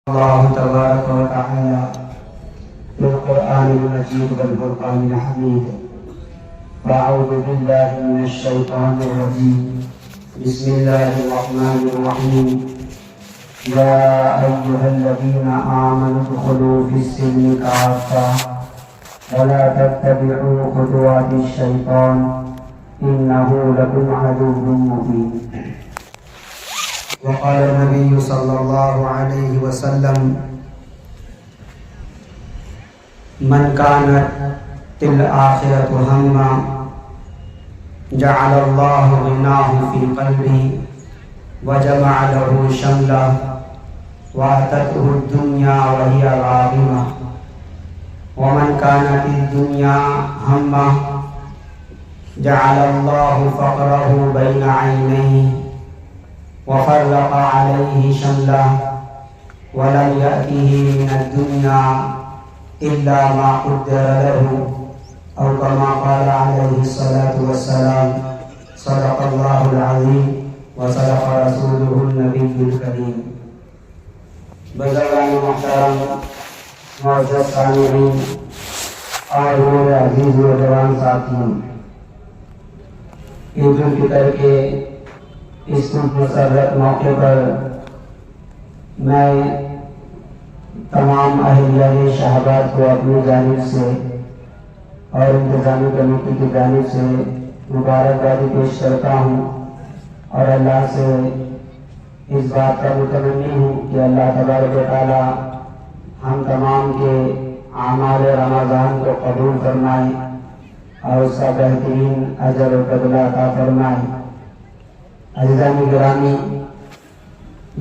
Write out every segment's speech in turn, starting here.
الله تبارك وتعالى في القرآن المجيد والفرقان الحميد. أعوذ بالله من الشيطان الرجيم. بسم الله الرحمن الرحيم. يا أيها الذين آمنوا ادخلوا في السلم كافة ولا تتبعوا خطوات الشيطان إنه لكم عدو مبين. وقال النبي صلى الله عليه وسلم: من كانت الآخرة همّا جعل الله غناه في قلبه وجمع له شمله وأتته الدنيا وهي راغمة ومن كانت الدنيا همّه جعل الله فقره بين عينيه وفرق عليه شمله ولم يأته من الدنيا إلا ما قدر له أو كما قال عليه الصلاة والسلام. صدق الله العظيم وصدق رسوله النبي الكريم. بزرگان محترم، معزز سامعین اور میرے عزیز و جوان ساتھیوں، عید الفطر کے اس مسرت موقع پر میں تمام اہلیہ شہباد کو اپنی جانب سے اور انتظامی کمیٹی کی جانب سے مبارکبادی پیش کرتا ہوں اور اللہ سے اس بات کا متمنی ہوں کہ اللہ تبارک و تعالی ہم تمام کے اعمال رمضان کو قبول فرمائے اور اس کا بہترین اجر و بدلہ عطا فرمائے. عزیزان گرامی،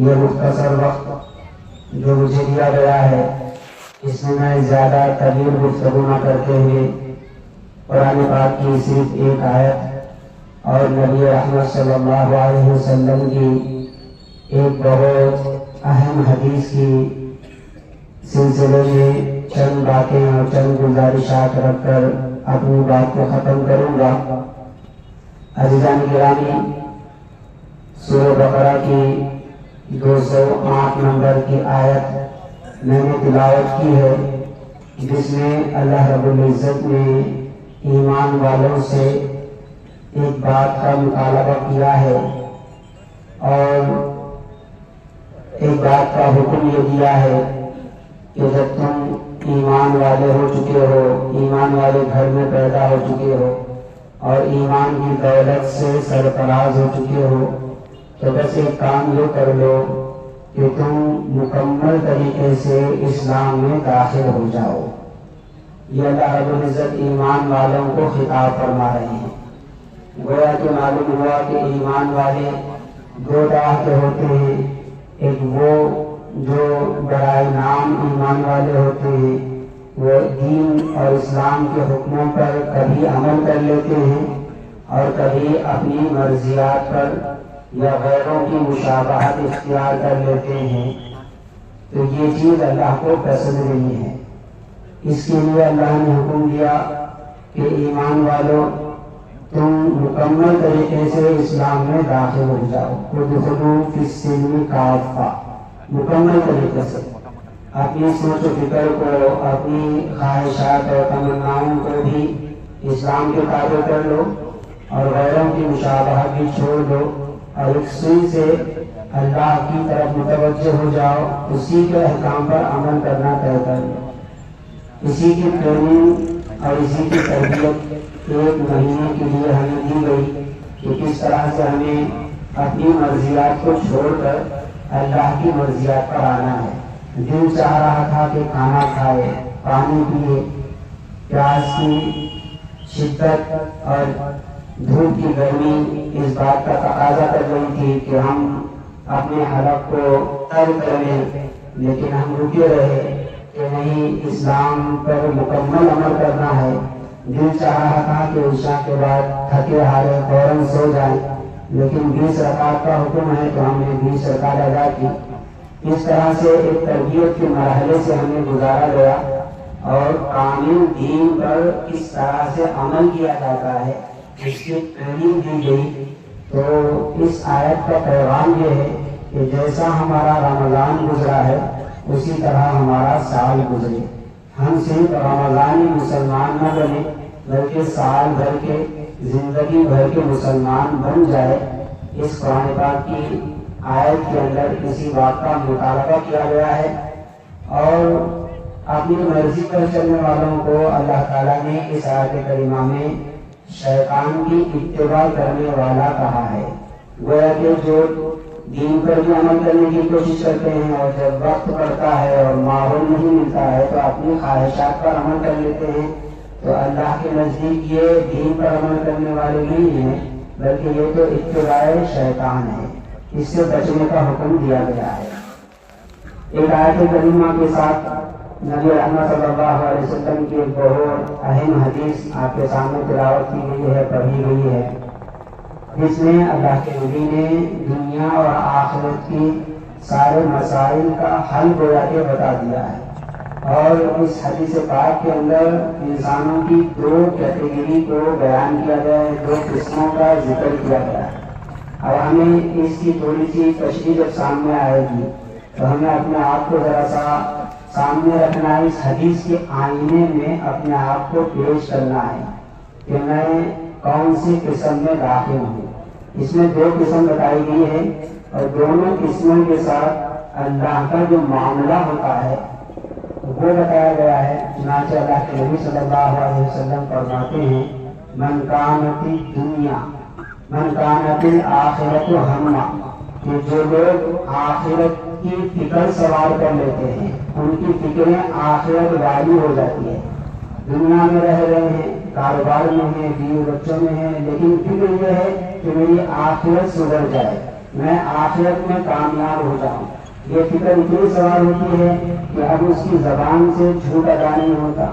یہ مختصر وقت جو مجھے دیا گیا ہے اس میں میں زیادہ طویل گفتگو نہ کرتے ہوئے قرآن پاک کی صرف ایک آیت اور نبی رحمت صلی اللہ علیہ وسلم کی ایک بہت اہم حدیث کی سلسلے میں چند باتیں اور چند گزارشات رکھ کر اپنی بات کو ختم کروں گا. عزیزان گرامی، سورہ بقرہ کی 208 نمبر کی آیت میں نے تلاوت کی ہے، جس میں اللہ رب العزت نے ایمان والوں سے ایک بات کا مطالبہ کیا ہے اور ایک بات کا حکم یہ دیا ہے کہ جب تم ایمان والے ہو چکے ہو، ایمان والے گھر میں پیدا ہو چکے ہو اور ایمان کی دولت سے سرفراز ہو چکے ہو تو بس ایک کام یہ کر لو کہ تم مکمل طریقے سے اسلام میں داخل ہو جاؤ. یہ اللہ رب العزت ایمان والوں کو خطاب فرما رہے ہیں. گویا کہ معلوم ہوا کہ ایمان والے دو طرح کے ہوتے ہیں. ایک وہ جو برائے نام ایمان والے ہوتے ہیں، وہ دین اور اسلام کے حکموں پر کبھی عمل کر لیتے ہیں اور کبھی اپنی مرضیات پر یا غیروں کی مشابہت اختیار کر لیتے ہیں. تو یہ چیز اللہ کو پسند نہیں ہے. اس کے لیے اللہ نے حکم دیا کہ ایمان والوں، تم مکمل طریقے سے اسلام میں داخل ہو جاؤ. ادخلوا فی السلم کافہ، مکمل طریقے سے اپنی سوچ و فکر کو، اپنی خواہشات اور تمناؤں کو بھی اسلام کے تابع کر لو اور غیروں کی مشابہت بھی چھوڑ دو اور ایک سوئی سے اللہ کی طرف متوجہ ہو جاؤ. اسی کے احکام پر عمل کرنا طے کر لو. اسی کی ٹریننگ اور اسی کی تربیت ایک مہینے کے لیے ہمیں دی گئی کہ کس طرح سے ہمیں اپنی مرضیات کو چھوڑ کر اللہ کی مرضیات پر آنا ہے. دل چاہ رہا تھا کہ کھانا کھائے، پانی پیے، پیاس کی شدت اور دھوپ کی گرمی اس بات کا تقاضا کر رہی تھی کہ ہم اپنے حلق کو ترک کر لیں، لیکن ہم رکے رہے کہ نہیں، اسلام پر مکمل عمل کرنا ہے. دل چاہ رہا تھا کہ عشاء کے بعد تھکے ہارے فوراً سو جائیں، لیکن 20 رکعت کا حکم ہے تو ہم نے 20 رکعت ادا کی. اس طرح سے ایک تربیت کے مرحلے سے ہمیں گزارا گیا اور کامل دین پر کس طرح سے عمل کیا جاتا ہے اس کی ٹریننگ دی گئی. تو اس آیت کا پیغام یہ ہے کہ جیسا ہمارا رمضان گزرا ہے اسی طرح ہمارا سال گزرے، ہم صرف رمضانی مسلمان نہ بنے بلکہ سال بھر کے زندگی بھر کے مسلمان بن جائے۔ اس قرآن پاک کی آیت کے اندر اسی بات کا مطالبہ کیا گیا ہے، اور اپنی مرضی پر چلنے والوں کو اللہ تعالیٰ نے اس آیت کریمہ میں شیطان کی اتباع کرنے والا کہا ہے۔ گویا کہ جو دین پر بھی عمل کرنے کی کوشش کرتے ہیں اور جب وقت پڑتا ہے اور ماحول نہیں ملتا ہے تو اپنی خواہشات پر عمل کر لیتے ہیں، تو اللہ کے نزدیک یہ دین پر عمل کرنے والے نہیں ہیں بلکہ یہ تو اتباع شیطان ہے۔ اس سے بچنے کا حکم دیا گیا ہے۔ ایک آیت کریمہ کے ساتھ نبی رحمت صلی اللہ علیہ وسلم کی ایک بہت اہم حدیث آپ کے سامنے تلاوت کی گئی ہے، پڑھی گئی ہے، جس میں اللہ کے نبی نے دنیا اور آخرت کی سارے مسائل کا حل گویا کے بتا دیا ہے۔ اور اس حدیث پاک کے اندر انسانوں کی دو کیٹیگری کو بیان کیا گیا ہے، دو قسموں کا ذکر کیا گیا ہے۔ اب ہمیں اس کی تھوڑی سی تشریح جب سامنے آئے گی تو ہمیں اپنے آپ کو ذرا سا سامنے رکھنا ہے، اس حدیث کے آئینے میں اپنے آپ کو پیش کرنا ہے کہ میں کون سی قسم میں داخل ہوں۔ اس میں دو قسم بتائی گئی ہے اور دونوں قسموں کے ساتھ اللہ کا جو معاملہ ہوتا ہے وہ بتایا گیا ہے۔ چنانچہ اللہ کے نبی صلی اللہ علیہ وسلم فرماتے ہیں من کانت الدنیا من کانت الآخرۃ ہمہ، کہ جو لوگ آخرت کی فکر سوار کر لیتے ہیں، ان کی فکریں آخرت والی ہو جاتی ہے۔ دنیا میں رہ رہے ہیں، کاروبار میں ہیں، بیوی بچوں میں ہیں، لیکن فکر یہ ہے کہ میری آخرت سدھر جائے، میں آخرت میں کامیاب ہو جاؤں۔ یہ فکر اتنی سوار ہوتی ہے کہ اب اس کی زبان سے جھوٹ ادا نہیں ہوتا،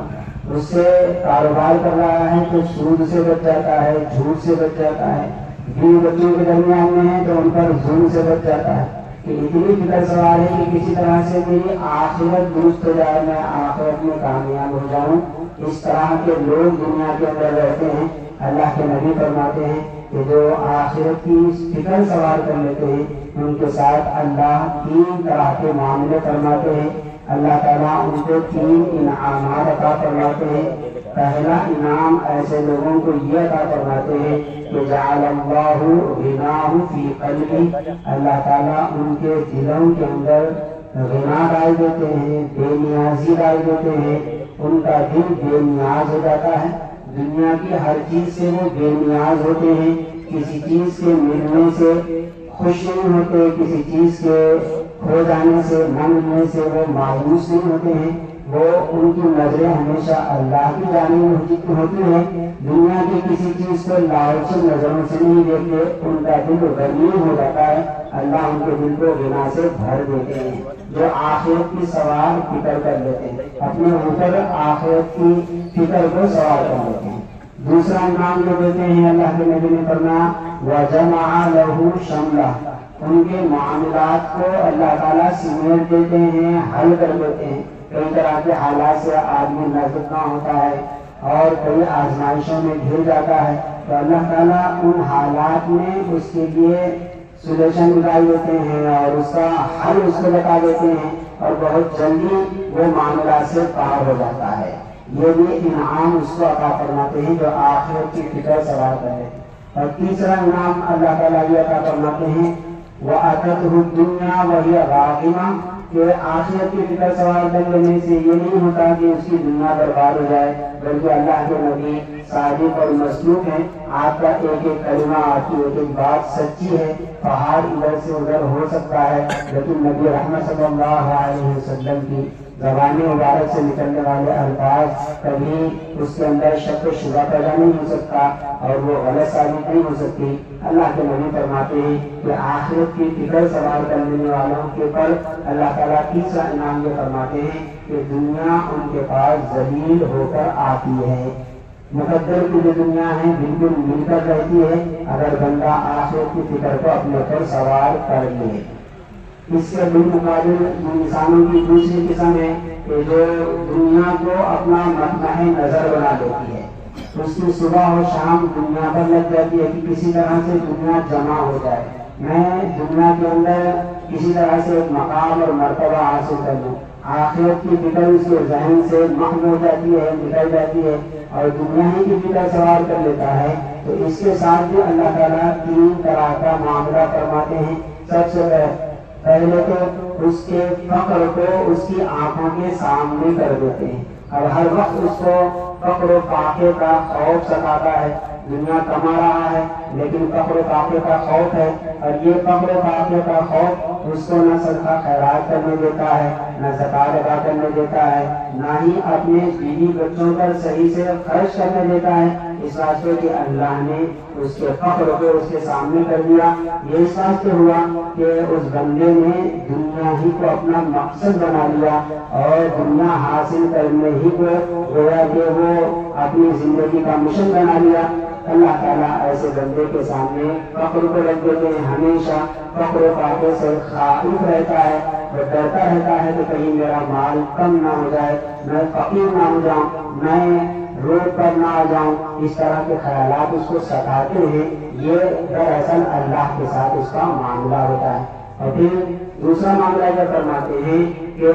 اس سے کاروبار کر رہا ہے تو سود سے بچ جاتا ہے، جھوٹ سے بچ جاتا ہے، بیوی بچوں کے درمیان میں ہے تو ان پر ظلم سے بچ جاتا ہے، کہ اتنی فکر سوار ہے کہ کسی طرح سے میری آخرت درست ہو جائے، میں آخرت میں کامیاب ہو جاؤں۔ اس طرح کے لوگ دنیا کے اندر رہتے ہیں۔ اللہ کے نبی فرماتے ہیں کہ جو آخرت کی فکر سوار کر لیتے ہیں ان کے ساتھ اللہ تین طرح کے معاملے فرماتے ہیں۔ اللہ تعالیٰ ان کو تین انعامات عطا فرماتے ہیں۔ پہلا انعام ایسے لوگوں کو یہ عطا فرماتے ہیں کہ جعل اللہ غناہ فی قلبی، اللہ تعالیٰ ان کے دلوں کے اندر غنا ڈال دیتے ہیں، بے نیازی ڈال دیتے ہیں، ان کا دل بے نیاز ہو جاتا ہے، دنیا کی ہر چیز سے وہ بے نیاز ہوتے ہیں، کسی چیز کے ملنے سے خوش نہیں ہوتے، کسی چیز کے کھو جانے سے نہ ملنے سے وہ مایوس نہیں ہوتے ہیں، وہ ان کی نظریں ہمیشہ اللہ کی جانب ہوتی ہیں، دنیا کی کسی چیز کو لالچی نظروں سے نہیں دیکھتے، ان کا دل غنی ہو جاتا ہے، اللہ ان کے دل کو غنا سے بھر دیتے ہیں۔ جو آخرت کی سوار فکر کر لیتے ہیں، اپنے اوپر آخرت کی فکر کو سوار کر لیتے ہیں۔ دوسرا انعام جو دیتے ہیں اللہ کے نبی نے فرمایا وَجَمَعَ لَهُ شَمْلَهُ، ان کے معاملات کو اللہ تعالیٰ سمیٹ دیتے ہیں، حل کر دیتے ہیں۔ کئی طرح کے حالات سے آدمی نازکنا ہوتا ہے اور کئی آزمائشوں میں گر جاتا ہے تو اللہ تعالیٰ ان حالات میں اس کے لیے سولوشن نکال دیتے ہیں اور اس کا حل اس کو بتا دیتے ہیں اور بہت جلدی وہ معاملات سے پار ہو جاتا ہے۔ یہ بھی انعام اس کو عطا فرماتے ہیں جو آخرت کی فکر سوار کرے۔ اور تیسرا انعام اللہ تعالیٰ یہ عطا فرماتے ہیں وَأَتَتْهُ الدُّنْيَا وَهِيَ غَافِلَةٌ، کہ آخرت کی فکر سوار کر لینے سے یہ نہیں ہوتا کہ اس کی دنیا برباد ہو جائے، بلکہ اللہ کے نبی صادق اور مصدوق ہیں، آپ کا ایک ایک کلمہ، آپ کی ایک ایک بات سچی ہے، پہاڑ ادھر سے ادھر ہو سکتا ہے لیکن نبی رحمت صلی اللہ علیہ وسلم کی زبان مبارک سے نکلنے والے الفاظ کبھی اس کے اندر شک و شبہ پیدا نہیں ہو سکتا اور وہ غلط ثابت نہیں ہو سکتی۔ اللہ کے نبی فرماتے ہیں کہ آخرت کی فکر سوار کر لینے والوں کے اوپر اللہ تعالیٰ تیسرا انعام یہ فرماتے ہیں کہ دنیا ان کے پاس ذلیل ہو کر آتی ہے۔ مقدر کی جو دنیا ہے بالکل مل کر رہتی ہے اگر بندہ آخرت کی فکر کو اپنے اوپر سوار کر لے۔ اس کے بالمقابل انسانوں کی دوسری قسم ہے کہ جو دنیا کو اپنا مطمع نظر بنا دیتی ہے، اس کی صبح اور شام دنیا پر لگ جاتی ہے کہ کسی طرح سے دنیا جمع ہو جائے، میں دنیا کے اندر کسی طرح سے ایک مقام اور مرتبہ حاصل کر لوں. آخرت کی فکر اس کے ذہن سے محو ہو جاتی ہے, نکل جاتی ہے, اور دنیا ہی کی فکر سوار کر لیتا ہے. تو اس کے ساتھ بھی اللہ تعالیٰ 3 طرح کا معاملہ فرماتے ہیں. سب سے پہلے تو اس کے فقر کو اس کی آنکھوں کے سامنے کر دیتے ہیں. اب ہر وقت اس کو فقر و فاقے کا خوف ستاتا ہے. دنیا کما رہا ہے لیکن فقر و فاقے کا خوف ہے, اور یہ فقر و فاقے کا خوف اس کو نہ صدقہ خیرات کرنے دیتا ہے, نہ زکات ادا کرنے دیتا ہے, نہ ہی اپنے بیوی بچوں پر صحیح سے خرچ کرنے دیتا ہے. اس واسطے کہ اللہ نے اس کے فقر کو اس کے سامنے کر دیا. یہ اس واسطے ہوا کہ اس بندے نے دنیا ہی کو اپنا مقصد بنا لیا, اور دنیا حاصل کرنے ہی کو گویا کہ وہ اپنی زندگی کا مشن بنا لیا. اللہ تعالیٰ ایسے بندے کے سامنے فقر کو رکھ دیتے ہیں. ہمیشہ فقر و فاقے سے خائف رہتا ہے, وہ ڈرتا رہتا ہے کہ کہیں میرا مال کم نہ ہو جائے, میں فقیر نہ ہو جاؤں, میں روڈ پر نہ آ جاؤں. اس طرح کے خیالات اس کو ستاتے ہیں. یہ دراصل اللہ کے ساتھ اس کا معاملہ ہوتا ہے. اور پھر دوسرا معاملہ یہ فرماتے ہیں کہ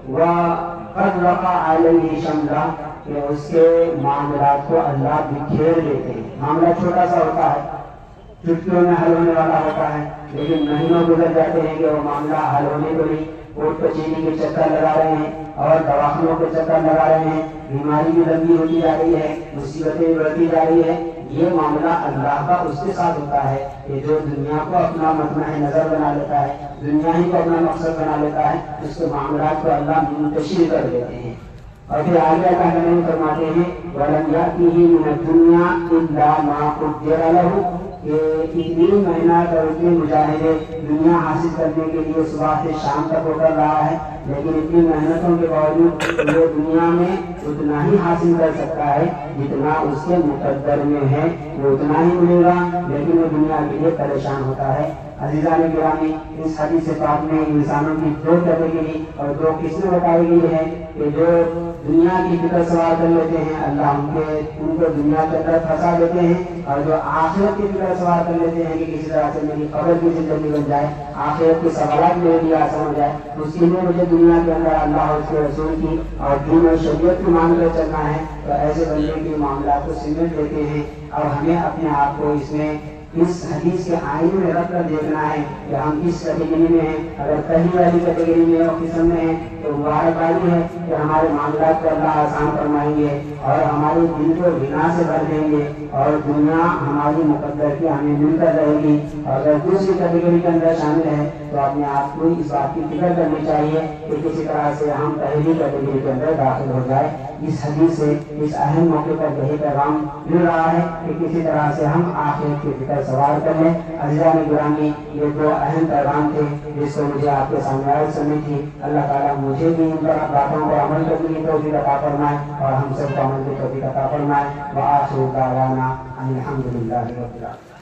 وَقَدْ وَقَعَ عَلَيْهِ شَمْلًا, کہ اس کے معاملات کو اللہ بکھیر لیتے ہیں. معاملہ چھوٹا سا ہوتا ہے, چٹکیوں میں حل ہونے والا ہوتا ہے, لیکن مہینوں گزر جاتے ہیں کہ وہ معاملہ حل ہونے کو نہیں. کوٹ کچہری کے چکر لگا رہے ہیں اور دواخانوں کے چکر لگا رہے ہیں, بیماری بھی لمبی ہوتی جا رہی ہے, مصیبتیں بڑھتی جا رہی ہے. یہ معاملہ اللہ کا اس کے ساتھ ہوتا ہے کہ جو دنیا کو اپنا مطمع نظر بنا لیتا ہے, دنیا ہی کو اپنا مقصد بنا لیتا ہے, اس کے معاملات کو اللہ منتشر کر دیتے ہیں. اور پھر آگے اللہ تعالیٰ فرماتے ہیں وَلَمْ يَأْتِهِ مِنَ الدُّنْيَا إِلَّا مَا قُدِّرَ لَهُ, کہ اتنی محنت اور اتنے مجاہدے دنیا حاصل کرنے کے لیے صبح سے شام تک ہو کر رہا ہے, لیکن اتنی محنتوں کے باوجود وہ دنیا میں اتنا ہی حاصل کر سکتا ہے جتنا اس کے مقدر میں ہے, وہ اتنا ہی ملے گا, لیکن وہ دنیا کے لیے پریشان ہوتا ہے. عزیزان گرامی, اس حدیث پاک میں انسانوں کی 2 کیٹیگری اور 2 قسمیں بتائی گئی ہے کہ جو دنیا کی فکر سوار کر لیتے ہیں, اللہ ان کو دنیا کے اندر پھنسا دیتے ہیں, اور جو آخرت کی فکر سوار کر لیتے ہیں کہ کسی طرح سے میری قبر کی زندگی بن جائے, آخرت کے سوالات میرے لیے آسان ہو جائے, اس کے لیے مجھے دنیا کے اندر اللہ اور اس کے رسول کی اور دین اور شریعت کی مان کر چلنا ہے. تو ایسے بندے کے معاملات کو سمجھ لیتے ہیں, اور ہمیں اپنے آپ کو اس حدیث کے آئینے میں رکھ کر دیکھنا ہے کہ ہم کس کیٹیگری میں ہیں. اگر پہلی والی کیٹیگری میں اور قسم میں ہیں تو مبارکبادی ہے کہ ہمارے معاملات کو اللہ آسان فرمائیں گے اور ہمارے دل کو غنا سے بھر دیں گے, اور دنیا ہماری مقدر کی ہمیں مل کر رہے گی. اور اگر دوسری کیٹیگری کے اندر شامل ہے تو اپنے آپ کو اس بات کی فکر کرنی چاہیے کہ کسی طرح سے ہم پہلی کیٹیگری کے اندر داخل ہو جائے. اس حدیث سے اس اہم موقع پر یہی پیغام مل رہا ہے کہ کسی طرح سے ہم آخرت کی فکر سوار کر لیں. عزیزان گرامی, یہ 2 اہم پیغام تھے جس کو مجھے آپ کے سامنے عرض کرنی تھی. اللہ تعالیٰ مجھے بھی ان پر باتوں پر عمل کرنے کی توفیق عطا فرمائے اور ہم سب کو عمل کی توفیق عطا فرمائے. وآخر دعوانا ان الحمد للہ رب العالمین.